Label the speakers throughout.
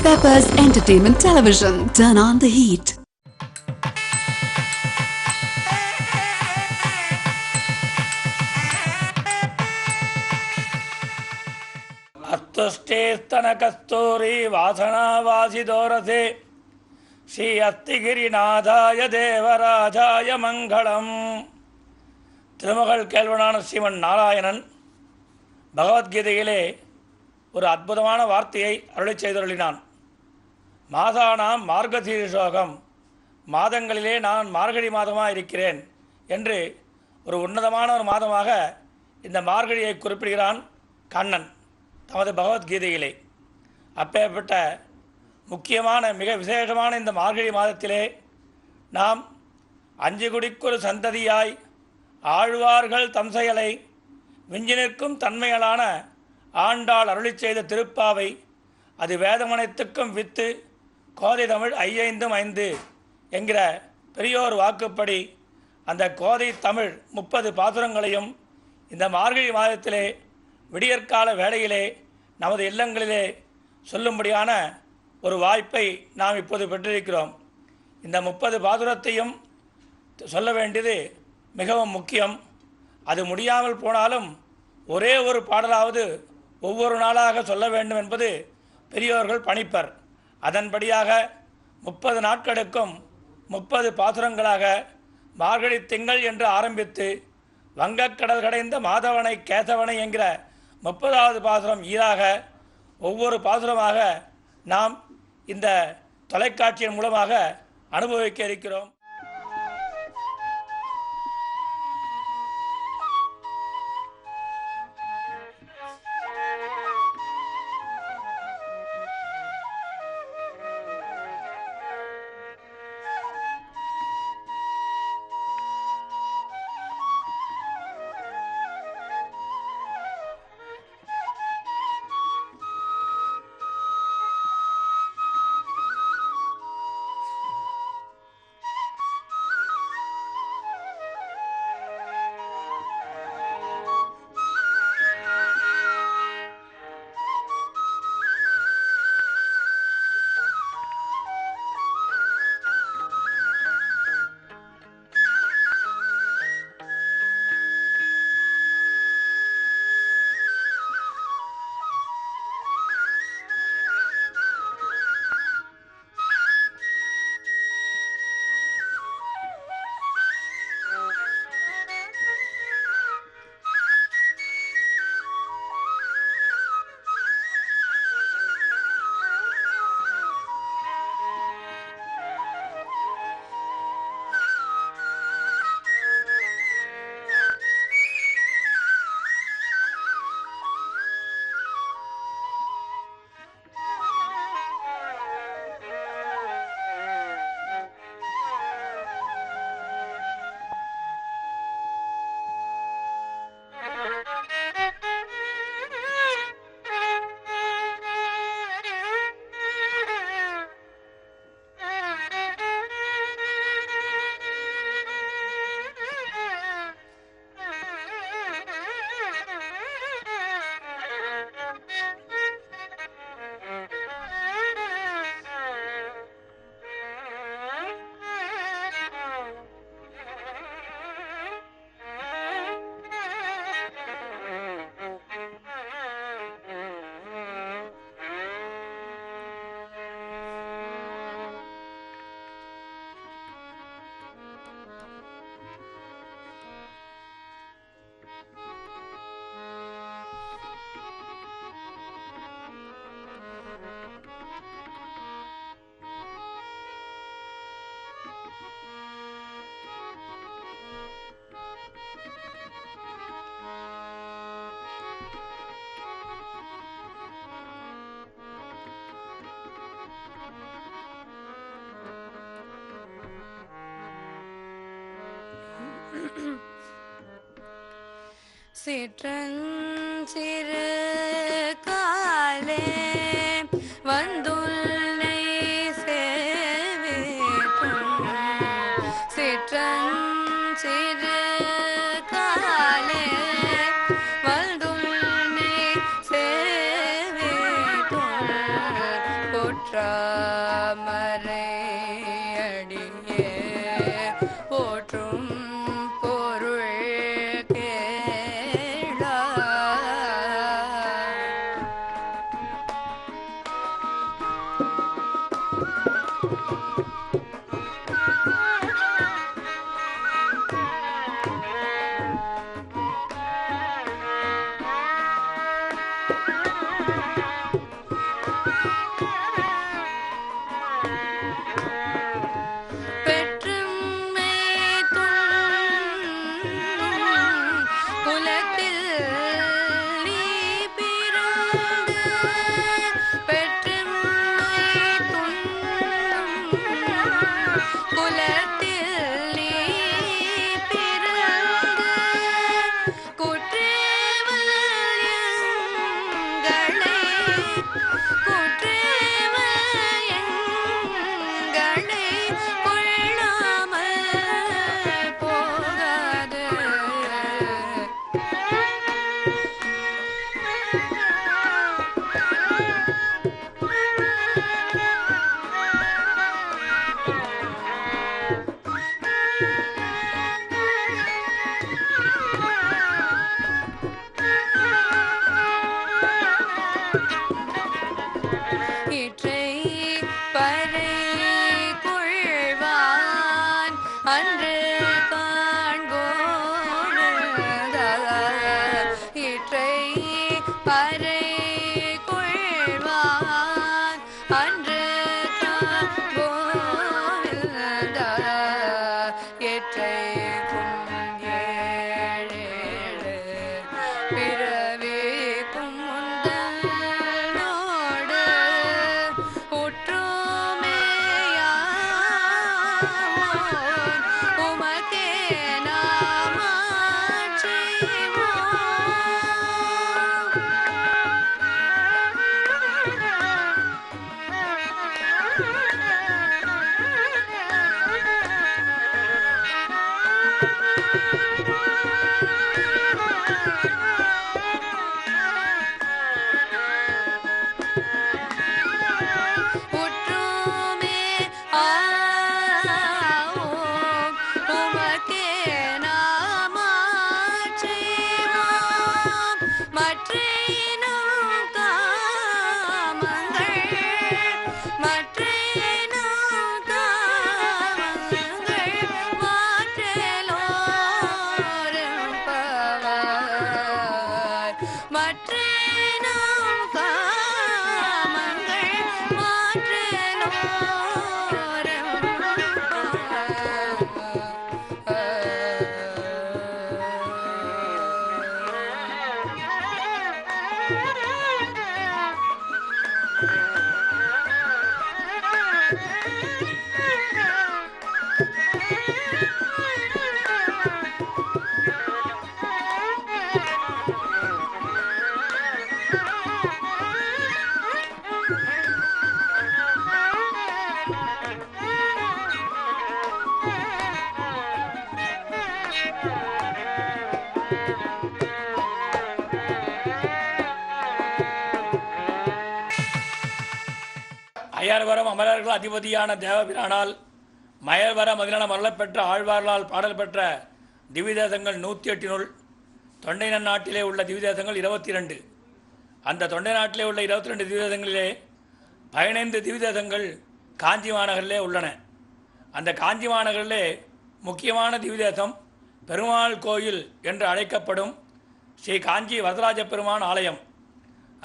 Speaker 1: Peppers Entertainment Television. Turn on the heat.
Speaker 2: अस्तुष्टेस्तनकस्तूरी वासनावासिदोरसे Shri அஸ்திகிரிநாதாய தேவராஜாய மங்களம். திருமகள் கேள்வனான ஸ்ரீமன் நாராயணன் பகவத்கீதையிலே ஒரு அற்புதமான வார்த்தையை அருளி செய்தருளினான். மாதானாம் மார்கசீர்ஷோகம், மாதங்களிலே நான் மார்கழி மாதமாக இருக்கிறேன் என்று ஒரு உன்னதமான ஒரு மாதமாக இந்த மார்கழியை குறிப்பிடுகிறான் கண்ணன் தமது பகவத்கீதையிலே. அப்பேற்பட்ட முக்கியமான மிக விசேஷமான இந்த மார்கழி மாதத்திலே நாம் அஞ்சு குடிக்கொரு சந்ததியாய் ஆழ்வார்கள் தம் செயலை விஞ்சி நிற்கும் தன்மைகளான ஆண்டாள் அருளி செய்த திருப்பாவை, அது வேதமனைத்துக்கும் வித்து கோதை தமிழ் ஐயைந்தும் ஐந்து என்கிற பெரியோர் வாக்குப்படி அந்த கோதை தமிழ் 30 பாசுரங்களையும் இந்த மார்கழி மாதத்திலே விடியற்கால வேளையிலே நமது இல்லங்களிலே சொல்லும்படியான ஒரு வாய்ப்பை நாம் இப்போது பெற்றிருக்கிறோம். இந்த 30 பாசுரத்தையும் சொல்ல வேண்டியது மிகவும் முக்கியம். அது முடியாமல் போனாலும் ஒரே ஒரு பாடலாவது ஒவ்வொரு நாளாக சொல்ல வேண்டும் என்பது பெரியோர்கள் பணிப்பர். அதன்படியாக 30 நாட்களுக்கும் 30 பாசுரங்களாக மார்கழி திங்கள் என்று ஆரம்பித்து வங்கக்கடல் கடைந்த மாதவனை கேசவனை என்கிற 30வது பாசுரம் ஈராக ஒவ்வொரு பாசுரமாக நாம் இந்த தொலைக்காட்சியின் மூலமாக அனுபவிக்க இருக்கிறோம்.
Speaker 3: சிற்றஞ்சிறு காலே வந்துன்னை சேவிக்கும் சிற்றஞ்சிறு காலே வந்துன்னை சேவிக்கும் குற்றமறை அடியே போற்றும் பொருள்
Speaker 2: அயர்வரம் அமரர்கள் அதிபதியான தேவபிரானால் மயர்வர முதலான மரளப் பெற்ற ஆழ்வார்களால் பாடல் பெற்ற திவ்யதேசங்கள் 108 தொண்டை நாட்டிலே உள்ள திவ்யதேசங்கள் 22. அந்த தொண்டை நாட்டிலே உள்ள 22 திவ்யதேசங்களிலே 15 திவ்யதேசங்கள் காஞ்சி மாநகரிலே உள்ளன. அந்த காஞ்சி மாநகரிலே முக்கியமான திவ்யதேசம் பெருமாள் கோயில் என்று அழைக்கப்படும் ஸ்ரீ காஞ்சி வரதராஜ பெருமான் ஆலயம்.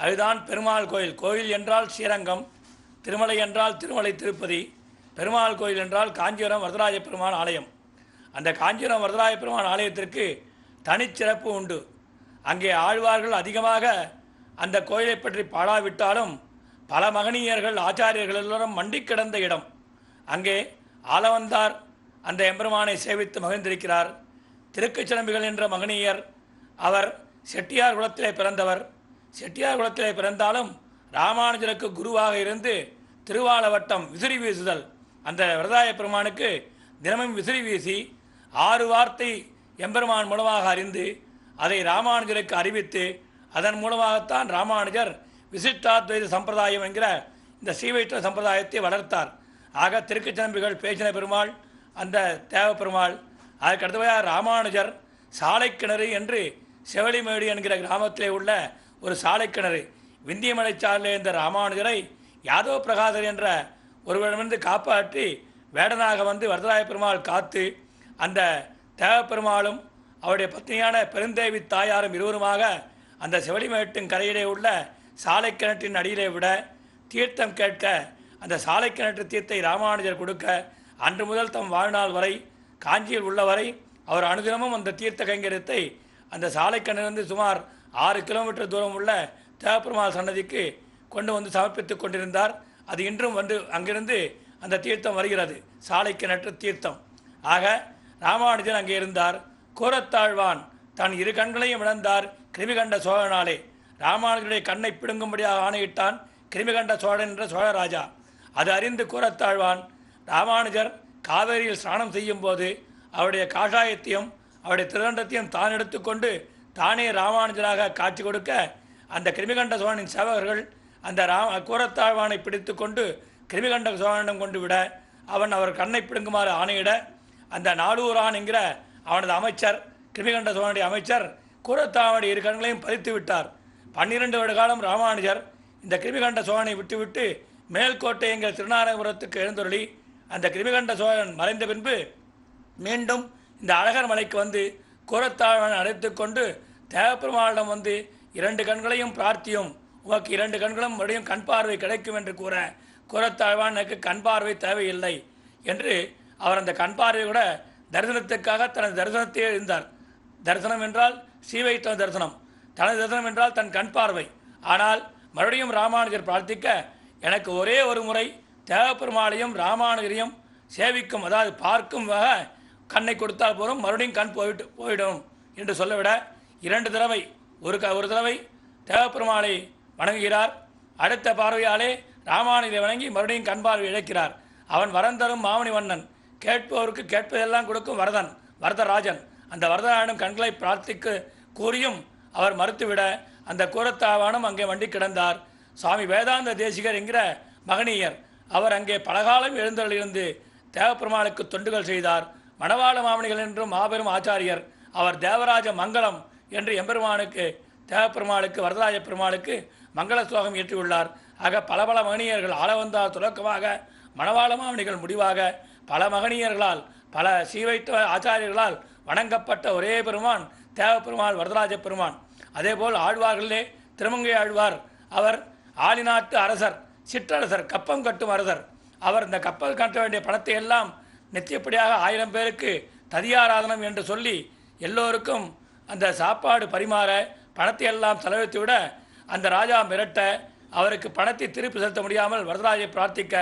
Speaker 2: அதுதான் பெருமாள் கோயில். கோயில் என்றால் ஸ்ரீரங்கம், திருமலை என்றால் திருமலை திருப்பதி, பெருமாள் கோயில் என்றால் காஞ்சிபுரம் வரதராஜ பெருமான் ஆலயம். அந்த காஞ்சிபுரம் வரதராஜ பெருமான் ஆலயத்திற்கு தனிச்சிறப்பு உண்டு. அங்கே ஆழ்வார்கள் அதிகமாக அந்த கோயிலை பற்றி பாடாவிட்டாலும் பல மகனீயர்கள் ஆச்சாரியர்கள் எல்லோரும் மண்டி கிடந்த இடம். அங்கே ஆலவந்தார் அந்த எம்பெருமானை சேவித்து மகிழ்ந்திருக்கிறார். திருக்கச்சிலம்பிகள் என்ற மகனீயர், அவர் செட்டியார் குலத்திலே பிறந்தவர். செட்டியார் குலத்திலே பிறந்தாலும் ராமானுஜருக்கு குருவாக இருந்து திருவாலவட்டம் விசிறி வீசுதல், அந்த வரதாய பெருமானுக்கு தினமும் விசிறி வீசி 6 வார்த்தை எம்பெருமான் மூலமாக அறிந்து அதை ராமானுஜருக்கு அறிவித்து அதன் மூலமாகத்தான் ராமானுஜர் விசிஷ்டாத்வைத சம்பிரதாயம் என்கிற இந்த ஸ்ரீவைஷ்ணவ சம்பிரதாயத்தை வளர்த்தார். ஆக திருக்கச்சநம்பிகள் பேச்சின பெருமாள் அந்த தேவ பெருமாள். அதுக்கடுத்தபடியாக ராமானுஜர் சாலை கிணறு என்று செவலிமேடு என்கிற கிராமத்திலே உள்ள ஒரு சாலை கிணறு விந்தியமலைச்சாலையில் இருந்த ராமானுஜரை யாதவ பிரகாசர் என்ற ஒருவரிடமிருந்து காப்பாற்றி வேடனாக வந்து வரதராய பெருமாள் காத்து அந்த தேவப்பெருமாளும் அவருடைய பத்னியான பெருந்தேவி தாயாரும் இருவருமாக அந்த செவலிமேட்டின் கரையிலே உள்ள சாலை கிணற்றின் அடியிலே விட தீர்த்தம் கேட்க அந்த சாலை கிணற்று தீர்த்தை ராமானுஜர் கொடுக்க அன்று முதல் தம் வாழ்நாள் வரை காஞ்சியில் உள்ளவரை அவர் அனுதினமும் அந்த தீர்த்த கைங்கரியத்தை அந்த சாலை கிணறிலிருந்து சுமார் 6 கிலோமீட்டர் தூரம் உள்ள தேவப்பெருமாள் சன்னதிக்கு கொண்டு வந்து சமர்ப்பித்து கொண்டிருந்தார். அது இன்றும் வந்து அங்கிருந்து அந்த தீர்த்தம் வருகிறது, சாலை கிணற்று தீர்த்தம். ஆக ராமானுஜன் அங்கே இருந்தார். கூரத்தாழ்வான் தன் 2 கண்களையும் இழந்தார் கிருமிகண்ட சோழனாலே. ராமானுஜனுடைய கண்ணை பிடுங்கும்படியாக ஆணையிட்டான் கிருமிகண்ட சோழன் என்ற சோழராஜா. அது அறிந்து கூரத்தாழ்வான் ராமானுஜர் காவேரியில் ஸ்நானம் செய்யும் போது அவருடைய காஷாயத்தையும் அவருடைய திருதண்டத்தையும் தான் எடுத்துக்கொண்டு தானே ராமானுஜராக காட்சி கொடுக்க அந்த கிருமிகண்ட சோழனின் சேவகர்கள் அந்த கூரத்தாழ்வானை பிடித்து கொண்டு கிருமிகண்ட சோழனிடம் கொண்டு விட அவன் அவர் கண்ணை பிடுங்குமாறு ஆணையிட அந்த நாளூரான் என்கிற அவனது அமைச்சர் கிருமிகண்ட சோழனுடைய அமைச்சர் கூரத்தாழ்வானுடைய 2 கண்களையும் பறித்து விட்டார். 12 வருட காலம் ராமானுஜர் இந்த கிருமிகண்ட சோழனை விட்டுவிட்டு மேல்கோட்டை என்கிற திருநாராயணபுரத்துக்கு எழுந்தொருளி அந்த கிருமிகண்ட சோழன் மறைந்த பின்பு மீண்டும் இந்த அழகர் மலைக்கு வந்து கூரத்தாழ்வானை அழைத்து கொண்டு தேவப்பெருமாளிடம் வந்து 2 கண்களையும் பிரார்த்தியும் உனக்கு 2 கண்களும் மறுபடியும் கண் பார்வை கிடைக்கும் என்று கூற கூரத்தாழ்வான் எனக்கு கண் பார்வை தேவையில்லை என்று அவர் அந்த கண் பார்வை கூட தரிசனத்துக்காக தனது தரிசனத்தையே இருந்தார். தரிசனம் என்றால் ஸ்ரீவைஷ்ணவ தரிசனம், தனது தரிசனம் என்றால் தன் கண் பார்வை. ஆனால் மறுபடியும் ராமானுஜர் பிரார்த்திக்க எனக்கு ஒரே ஒரு முறை தேவப்பெருமாளையும் ராமானுஜரையும் சேவிக்கும், அதாவது பார்க்கும் கண்ணை கொடுத்தால் போதும், மறுபடியும் கண் போயிடும் என்று சொல்லிவிட 2 தடவை ஒரு தடவை தேவப்பெருமாளை வணங்குகிறார். அடுத்த பார்வையாலே ராமானுஜரை வணங்கி மறுபடியும் கண் பார்வை இழக்கிறார். அவன் வரந்தரும் மாமணி வண்ணன், கேட்பவருக்கு கேட்பதெல்லாம் கொடுக்கும் வரதராஜன். அந்த வரதராஜனும் கண்களை பிரார்த்திக்க கூறியும் அவர் மறுத்துவிட அந்த கூரத்தாழ்வானும் அங்கே வண்டி கிடந்தார். சுவாமி வேதாந்த தேசிகர் என்கிற மகனீயர் அவர் அங்கே பலகாலம் எழுந்தருளிருந்து தேவப்பெருமாளுக்கு தொண்டுகள் செய்தார். மணவாள மாமணிகள் என்றும் மாபெரும் ஆச்சாரியர். அவர் தேவராஜ மங்களம் என்று எம்பெருமானுக்கு தேவப்பெருமாளுக்கு வரதராஜ பெருமாளுக்கு மங்கள ஸ்லோகம் இயற்றியுள்ளார். ஆக பல மகனீயர்கள் ஆளவந்தார் தொடக்கமாக மணவாள மாமணிகள் முடிவாக பல மகனீயர்களால் பல ஸ்ரீவைஷ்ணவ ஆச்சாரியர்களால் வணங்கப்பட்ட ஒரே பெருமான் தேவப்பெருமாள் வரதராஜ பெருமான். அதேபோல் ஆழ்வார்களிலே திருமங்கை ஆழ்வார் அவர் ஆளிநாட்டு அரசர், சிற்றரசர், கப்பம் கட்டும் அரசர். அவர் இந்த கப்பல் கட்ட வேண்டிய பணத்தை எல்லாம் நித்தியப்படியாக 1000 பேருக்கு ததியாராதனம் என்று சொல்லி எல்லோருக்கும் அந்த சாப்பாடு பரிமாற பணத்தை எல்லாம் செலவித்து விட அந்த ராஜா மிரட்ட அவருக்கு பணத்தை திருப்பி செலுத்த முடியாமல் வரதராஜை பிரார்த்திக்க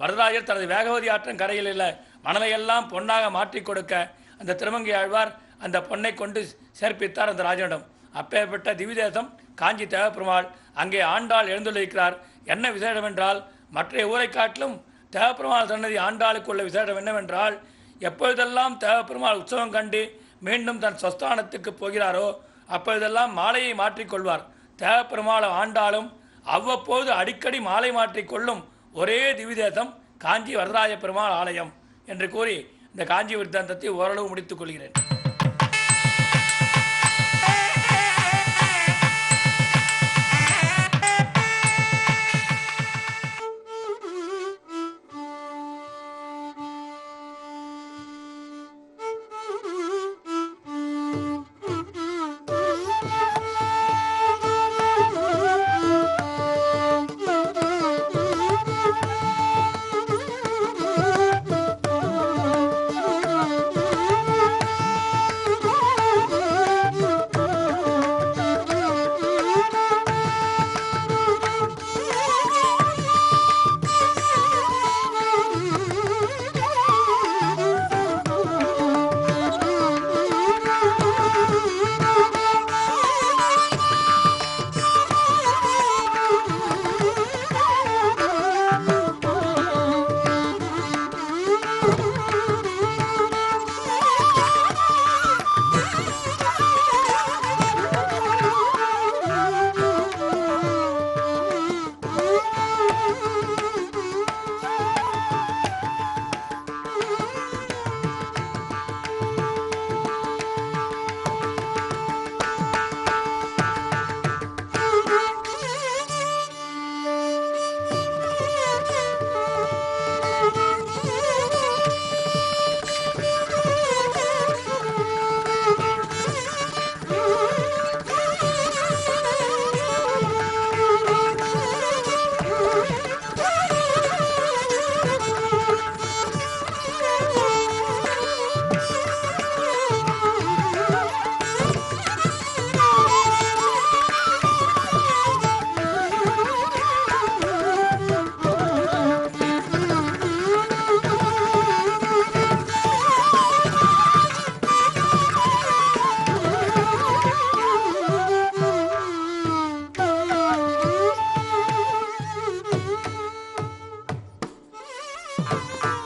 Speaker 2: வரதராஜர் தனது வேகவதி ஆற்றின் கரையில் உள்ள மணலையெல்லாம் பொன்னாக மாற்றி கொடுக்க அந்த திருமங்கை ஆழ்வார் அந்த பொன்னை கொண்டு சேர்ப்பித்தார் அந்த ராஜனிடம். அப்பேற்பட்ட திவ்யதேசம் காஞ்சி தேவப்பெருமாள். அங்கே ஆண்டாள் எழுந்துள்ளிருக்கிறார். என்ன விசேஷம் என்றால் மற்ற ஊரை காட்டிலும் தேவப்பெருமாள் சன்னதி ஆண்டாளுக்கு உள்ள விசேஷம் என்னவென்றால் எப்பொழுதெல்லாம் தேவப்பெருமாள் உற்சவம் கண்டு மீண்டும் தன் ஸ்வஸ்தானத்துக்கு போகிறாரோ அப்பொழுதெல்லாம் மாலையை மாற்றிக்கொள்வார். தேவப்பெருமாள் ஆண்டாலும் அவ்வப்போது அடிக்கடி மாலை மாற்றிக்கொள்ளும் ஒரே திவ்யதேசம் காஞ்சி வரதராஜ பெருமாள் ஆலயம் என்று கூறி இந்த காஞ்சி விருத்தாந்தத்தை ஓரளவு முடித்துக் கொள்கிறேன்.
Speaker 4: Thank you.